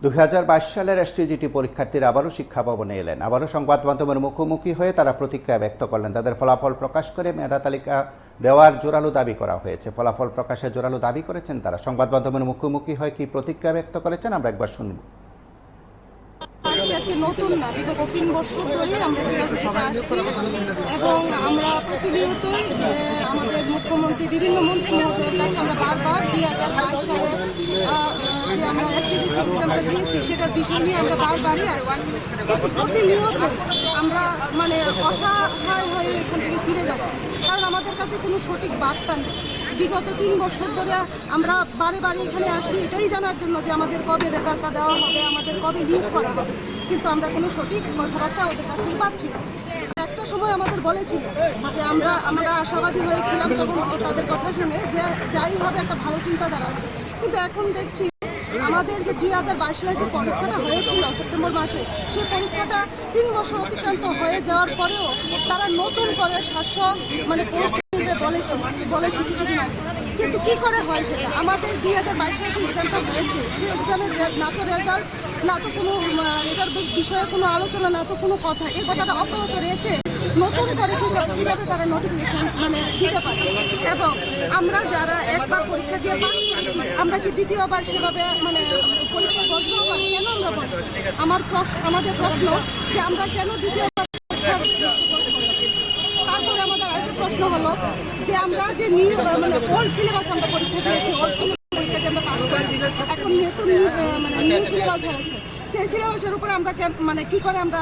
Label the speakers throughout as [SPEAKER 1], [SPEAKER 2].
[SPEAKER 1] 2022 সালের এসটিজিটি পরীক্ষার্থীরা আবারও শিক্ষা ভবনে এলেন। আবারও সংবাদ মাধ্যমের মুখোমুখি হয়ে তারা প্রতিক্রিয়া ব্যক্ত করলেন। তাদের ফলাফল প্রকাশ করে মেধা তালিকা দেওয়ার জোরালো দাবি করা হয়েছে। ফলাফল প্রকাশের জোরালো দাবি করেছেন তারা। সংবাদ মাধ্যমের মুখোমুখি হয়ে কি প্রতিক্রিয়া ব্যক্ত করেছেন আমরা একবার শুনব।
[SPEAKER 2] আজকে নতুন না, বিগত 3 বছর ধরে আমরা টিআরসিতে আসছি এবং আমরা প্রতিনিয়তই আমাদের মুখ্যমন্ত্রী বিভিন্ন মন্ত্রী মহোদয়ের কাছে আমরা বারবার 2022 সালে যে আমরা এসটিজিটি এক্সামটা দিয়েছি সেটার বিষয় নিয়ে আমরা বারবারই আসছি। প্রতিনিয়ত আমরা অসহায় হয়ে এখান থেকে ফিরে যাচ্ছি, কারণ আমাদের কাছে কোনো সঠিক বার্তা নেই। বিগত 3 বছর ধরে আমরা বারে বারে এখানে আসি এটাই জানার জন্য যে আমাদের কবে রেজাল্টটা দেওয়া হবে, আমাদের কবে নিয়োগ করা হবে, কিন্তু আমরা কোনো সঠিক কথাবার্তা ওদের কাছ থেকে পাচ্ছি না। একটা সময় আমাদের বলেছিল যে আমরা আশাবাদী হয়েছিলাম তখন তাদের কথা শুনে যে যাই হবে একটা ভালো চিন্তাধারা হবে, কিন্তু এখন দেখছি আমাদের যে 2022 সালে যে পরীক্ষাটা হয়েছিল সেপ্টেম্বর মাসে, সেই পরীক্ষাটা 3 বছর অতিক্রান্ত হয়ে যাওয়ার পরেও তারা নতুন করে 700 পোস্ট নিবে বলেছে কিছুদিন আগে, কিন্তু কি করে হয় সেটা? আমাদের 2022 সালে যে এক্সামটা হয়েছে সেই এক্সামের না তো রেজাল্ট, না তো কোনো এটার বিষয়ে কোনো আলোচনা, না তো কোনো কথা, এই কথাটা অব্যাহত রেখে নতুন করে কিভাবে তারা নোটিফিকেশন দিতে পারে। এবং আমরা যারা একবার পরীক্ষা দিয়ে পাস করেছি আমরা কি দ্বিতীয়বার সেভাবে পরীক্ষা বসবো? আবার কেন আমরা বসবো? আমাদের প্রশ্ন যে আমরা কেন দ্বিতীয়বার পরীক্ষা বসবো? তারপরে আমাদের আরেকটা প্রশ্ন হলো যে আমরা যে ওল্ড সিলেবাস আমরা পরীক্ষা দিয়েছি, ওল্ড সিলেবাস পরীক্ষাতে আমরা পাস করেছি, এখন নতুন নিউ সিলেবাস হয়েছে, সেই সিলেবাসের উপরে আমরা কি করে আমরা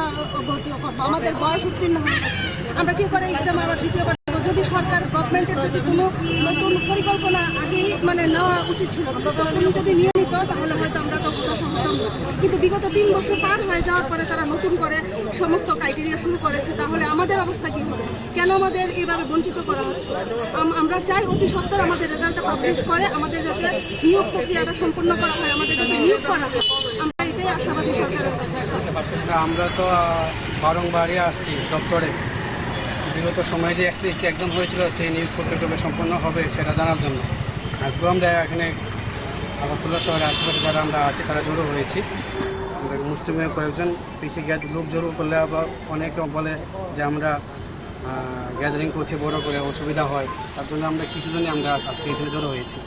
[SPEAKER 2] ভর্তি করবো? আমাদের বয়স উত্তীর্ণ হয়ে গেছে, আমরা কি করে এক্সাম আবার দ্বিতীয়বার? যদি সরকার গভর্নমেন্টের যদি কোনো নতুন পরিকল্পনা আগেই নেওয়া উচিত ছিল, তখনই যদি নিয়ে নিত তাহলে হয়তো আমরা তো হতাশা হতাম না। কিন্তু বিগত 3 বছর পার হয়ে যাওয়ার পরে তারা নতুন করে সমস্ত ক্রাইটেরিয়া শুরু করেছে, তাহলে আমাদের অবস্থা কি হবে? কেন আমাদের এইভাবে বঞ্চিত করা হচ্ছে? আমরা চাই অতি সত্বর আমাদের রেজাল্টটা পাবলিশ করে আমাদের যাতে নিয়োগ প্রক্রিয়াটা সম্পন্ন করা হয়, আমাদের যাতে নিয়োগ করা হয়, আমরা এটাই আশাবাদী সরকারের কাছে।
[SPEAKER 3] আমরা তো বারংবারই আসছি দপ্তরে, বিগত সময়ে যে এসটিজিটি এক্সাম হয়েছিল সেই নিয়োগ প্রক্রিয়া কবে সম্পন্ন হবে সেটা জানার জন্য আজকেও আমরা এখানে আগরতলা শহরের আশেপাশে যারা আমরা আছি তারা জড়ো হয়েছি। মুসলিমের কয়েকজন পিছিয়ে লোক জড়ো করলে আবার অনেকে বলে যে আমরা গ্যাদারিং করছি বড় করে, অসুবিধা হয়, তার জন্য আমরা কিছুজনই আমরা আজকে এখানে জড়ো হয়েছি।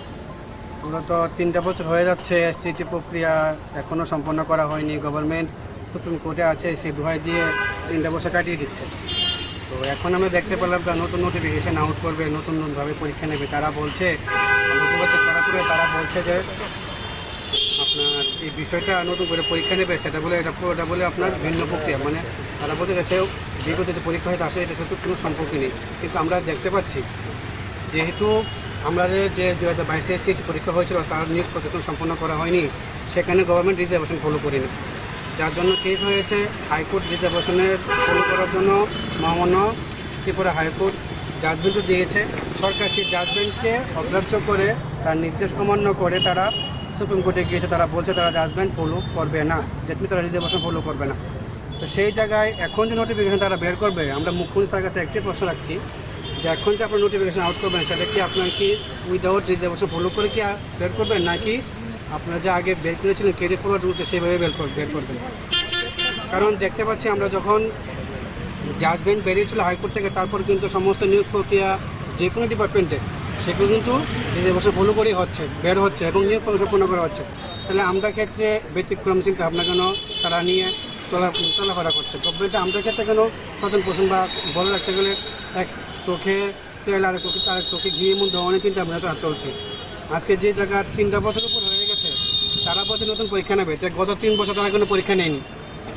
[SPEAKER 3] পুরো তো 3টা বছর হয়ে যাচ্ছে এসটিজিটি প্রক্রিয়া এখনও সম্পন্ন করা হয়নি। গভর্নমেন্ট সুপ্রিম কোর্টে আছে, সেই দোহাই দিয়ে 3টা বছর কাটিয়ে দিচ্ছে। তো এখন আমরা দেখতে পেলাম নতুন নোটিফিকেশন আউট করবে, নতুনভাবে পরীক্ষা নেবে। তারা বলছে করা করে তারা বলছে যে আপনার যে বিষয়টা নতুন করে পরীক্ষা নেবে সেটা বলে এটা বলে আপনার ভিন্ন প্রক্রিয়া, তারা বলতে গেছে বিগত যে পরীক্ষা হয়তো আসে এটার সাথে কোনো সম্পর্কই নেই। কিন্তু আমরা দেখতে পাচ্ছি যেহেতু আমরা যে 2022 এসটিজিটি পরীক্ষা হয়েছিল তার নিয়োগ প্রশিক্ষণ সম্পন্ন করা হয়নি, সেখানে গভর্নমেন্ট রিজার্ভেশন ফলো করেনি, যার জন্য কেস হয়েছে। হাইকোর্ট রিজার্ভেশনের ফলো করার জন্য মহামান্য ত্রিপুরা হাইকোর্ট জাজমেন্টও দিয়েছে। সরকার সেই জাজমেন্টকে অগ্রাহ্য করে তার নির্দেশ অমান্য করে তারা সুপ্রিম কোর্টে গিয়েছে। তারা বলছে তারা জাজমেন্ট ফলো করবে না, দ্যাট মিনস তারা রিজার্ভেশন ফলো করবে না। তো সেই জায়গায় এখন যে নোটিফিকেশন তারা বের করবে, আমরা মুখ্যমন্ত্রী স্যারের কাছে একটি প্রশ্ন রাখছি যে এখন যে আপনার নোটিফিকেশন আউট করবেন সেটা কি আপনার কি উইদাউট রিজার্ভেশন ফলো করে কি বের করবেন, নাকি আপনারা যে আগে বের করেছিলেন ক্যারি ফরওয়ার্ড রুলসে সেভাবে বের করবেন? কারণ দেখতে পাচ্ছি আমরা যখন জাজমেন্ট বেরিয়েছিল হাইকোর্ট থেকে, তারপর কিন্তু সমস্ত নিয়োগ প্রক্রিয়া যে কোনো ডিপার্টমেন্টে সেগুলো কিন্তু রিজার্ভেশন ফলো করেই বের হচ্ছে এবং নিয়োগ প্রক্রিয়া সম্পন্ন করা হচ্ছে। তাহলে আমরা ক্ষেত্রে ব্যতিক্রম চিন্তা ভাবনা কেন তারা নিয়ে চলাফেরা করছে? গভর্নমেন্টে আমরা ক্ষেত্রে কেন স্বতন পোষণ বা বলে রাখতে গেলে এক চোখে তেল আর চোখে ঘি এমন ধরনের চিন্তা ভাবনা চলছে। আজকে যে জায়গা 3টা বছর উপর হয়ে গেছে তারা বলছে নতুন পরীক্ষা নেবে, গত 3 বছর তারা কোনো পরীক্ষা নেয়নি।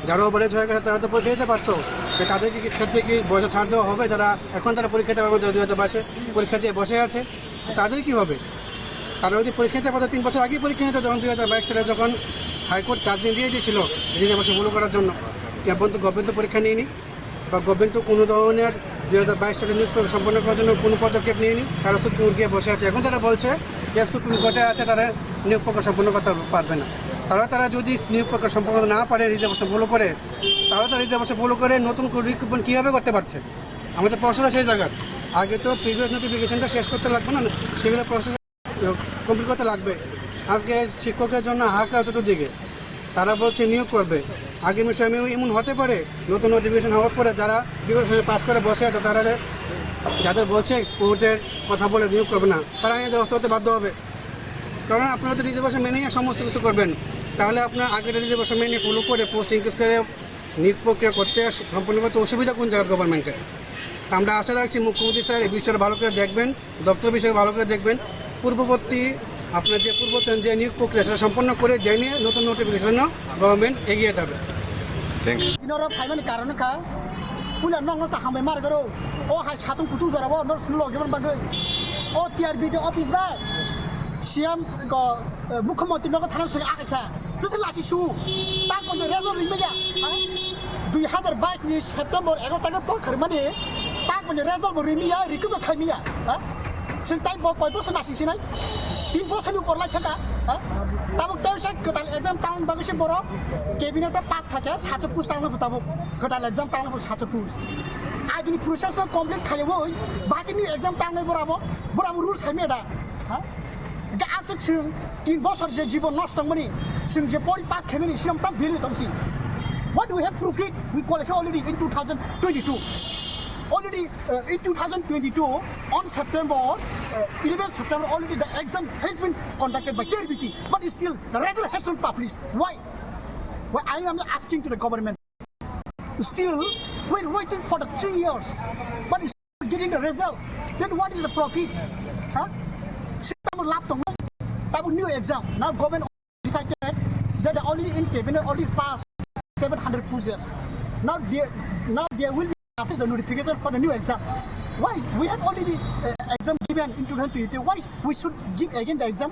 [SPEAKER 3] যারা ওভারেজ হয়ে গেছে তারা তো পরীক্ষা দিতে পারতো, তাদেরকে ক্ষেত্রে কি বয়সে ছাড় দেওয়া হবে? যারা এখন তারা পরীক্ষা দিতে পারবে, যারা 2022 পরীক্ষা দিয়ে বসে আছে তাদের কি হবে? তারা যদি পরীক্ষা দিতে পারতো 3 বছর আগেই পরীক্ষা নিত, যখন 2022 সালে যখন হাইকোর্ট জাজমেন্ট দিয়ে দিয়েছিল রিজার্ভেশন ফলো করার জন্য। এখন তো গভর্নমেন্ট তো পরীক্ষা নেয়নি, বা গভর্নমেন্ট তো কোনো ধরনের 2022 সালে নিয়োগ সম্পন্ন করার জন্য কোনো পদক্ষেপ নেয়নি। তারা সুপ্রিম কোর্ট গিয়ে বসে আছে। এখন তারা বলছে যে সুপ্রিম কোর্টে আছে, তারা নিয়োগ প্রক্রিয়া সম্পন্ন করতে পারবে না। তারা যদি নিয়োগ প্রক্রিয়া সম্পন্ন না পারে রিজার্ভেশন ফলো করে, তারা রিজার্ভেশন ফলো করে নতুন রিক্রুটমেন্ট কীভাবে করতে পারছে? আমাদের প্রশ্নটা সেই জায়গার। আগে তো প্রিভিয়াস নোটিফিকেশনটা শেষ করতে লাগবে না, সেগুলো প্রসেস কমপ্লিট করতে লাগবে। আজকে শিক্ষকের জন্য হাহাকার চতুর্দিকে, তারা বলছে নিয়োগ করবে। আগামী সময়ে এমন হতে পারে নতুন নোটিফিকেশন হওয়ার পরে যারা বিগত সময়ে পাস করে বসে আছে তারা যাদের বলছে কোর্টের কথা বলে নিয়োগ করবে না, তারা আইনের ব্যবস্থা হতে বাধ্য হবে। কারণ আপনারা তো রিজার্ভেশন মেনেই সমস্ত কিছু করবেন, তাহলে আপনার আগের রিজার্ভেশন মেনে ফলো করে পোস্ট ইনক্রিজ করে নিয়োগ প্রক্রিয়া করতে সম্পূর্ণ করতে অসুবিধা কোন জায়গার গভর্নমেন্টের। আমরা আশা রাখছি মুখ্যমন্ত্রী স্যার এই বিষয়টা ভালো করে দেখবেন, দপ্তর বিষয়ে ভালো করে দেখবেন, পূর্ববর্তী আপনার যে পূর্বতন যে নিয়োগ প্রক্রিয়া সেটা সম্পন্ন করে জেনে নতুন নোটিফিকেশন গভর্নমেন্ট এগিয়ে যাবে।
[SPEAKER 4] ইনরা ফাইমানি কারণকা পুলা নং সা হামে মার গরো ও হাই সাতুং কুতু জরাবো নর সুলো গেমন বাগে ও টিআরবি দে অফিস বা সিএম গ মুখ্যমন্ত্রী নগ থানা সঙ্গে আখা তুই লাসি সু তারপর রেজল রিমেয়া 2022 ni সেপ্টেম্বর 11 তারিখ পর খারমানি তারপর রেজল রিমিয়া রিকুব খাইমিয়া जों टाइम कय बोसोर नासिनसिनाय 3 बोसोरनि उपर लायखाका ताबुक तावसे गोदान एग्जाम टाउन बागैसे बर' केबिनेटआव पास खाके सासे पुस्ट टाउन बुताबुक गोदान एग्जाम टाउन सासे पुस्ट आइदिनि प्रोसेसखौ कमप्लिट खायवो बाकिनि एग्जाम टाउन बराबो रुल्स खायमे दा गासै जों 3 बोसोर जे जीवन नष्ट मनि जों जे परि पास खायमेनि सिम ता bill दंसि what we have proved it we qualify already in 2022 already in 2022 on September 11 September already the exam has been conducted by KRBT but still the result has not published. Why I am asking to the government, still we're waiting for the 3 years but it's not getting the result. Then what is the profit? New exam now government decided that already in cabinet already passed 700 puzzles. Now there will be after the notification for the new exam. Why we have already exam given in 2020? Why we should give again the exam?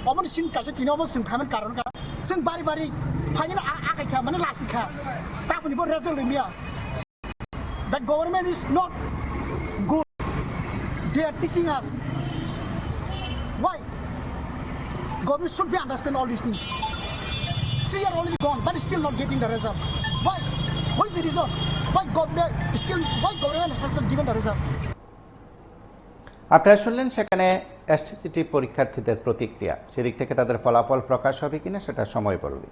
[SPEAKER 4] Omon sin kase tinobon sin khaman karon ka sin bari hangina akai kha mane lasi kha tapuni bo result rimia. The government is not good. They are teaching us. Why government should be understand all these things. 3 years already gone but still not getting the result. Why what is the reason? Why government has not given the result?
[SPEAKER 1] আপনারা শুনলেন সেখানে STGT পরীক্ষার্থীদের প্রতিক্রিয়া, সেদিক থেকে তাদের ফলাফল প্রকাশ হবে কিনা সেটা সময় বলবে।